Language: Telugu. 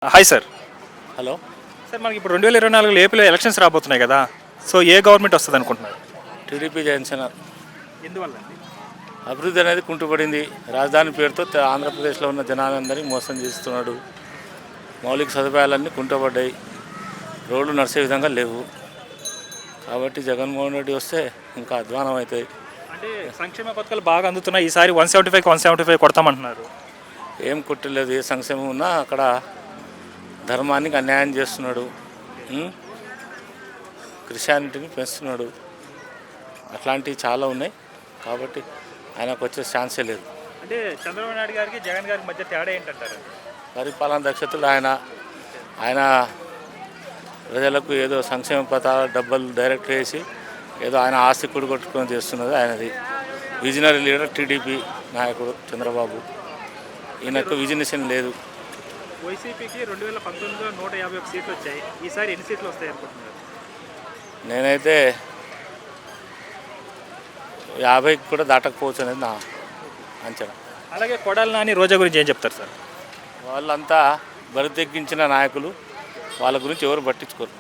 Hi sir. హలో. సార్ మనకి ఇప్పుడు 2024లో ఏపీలో ఎలక్షన్స్ రాబోతున్నాయి కదా, సో ఏ గవర్నమెంట్ వస్తుంది అనుకుంటున్నారు? టీడీపీ జనసేన. ఎందువల్ల? అభివృద్ధి అనేది కుంటుపడింది. రాజధాని పేరుతో ఆంధ్రప్రదేశ్లో ఉన్న జనాలందరినీ మోసం చేస్తున్నాడు. మౌలిక సదుపాయాలన్నీ కుంటుపడ్డాయి. రోడ్లు నడిచే విధంగా లేవు. కాబట్టి జగన్మోహన్ రెడ్డి వస్తే ఇంకా అధ్వానం అవుతాయి. అంటే సంక్షేమ పథకాలు బాగా అందుతున్నాయి, ఈసారి 175 కొడతామంటున్నారు. ఏం కొట్టలేదు. ఏ సంక్షేమం ఉన్నా అక్కడ ధర్మానికి అన్యాయం చేస్తున్నాడు. క్రిస్టియానిటీని పెంచుతున్నాడు. అట్లాంటివి చాలా ఉన్నాయి. కాబట్టి ఆయనకు వచ్చే ఛాన్సే లేదు. అంటే చంద్రబాబు నాయుడు గారికి జగన్ గారికి మధ్య తేడా ఏంటంటారు? పరిపాలన దక్షతలు ఆయన ప్రజలకు ఏదో సంక్షేమ పథకాల డబ్బులు డైరెక్ట్ వేసి ఏదో ఆయన ఆస్తి కూడగొట్టుకొని చేస్తున్నది ఆయనది. విజనరీ లీడర్ టీడీపీ నాయకుడు చంద్రబాబు. ఈయనకు విజనేషన్ లేదు. వైసీపీకి 2019లో 151 సీట్లు వచ్చాయి. ఈసారి ఎన్ని సీట్లు వస్తాయి అనుకుంటున్నారు? నేనైతే 50కి కూడా దాటకపోవచ్చు అనేది నా అంచనా. అలాగే కొడాలి నాని, రోజా గురించి ఏం చెప్తారు సార్? వాళ్ళంతా బరి తెగ్గించిన నాయకులు. వాళ్ళ గురించి ఎవరు పట్టించుకోరు.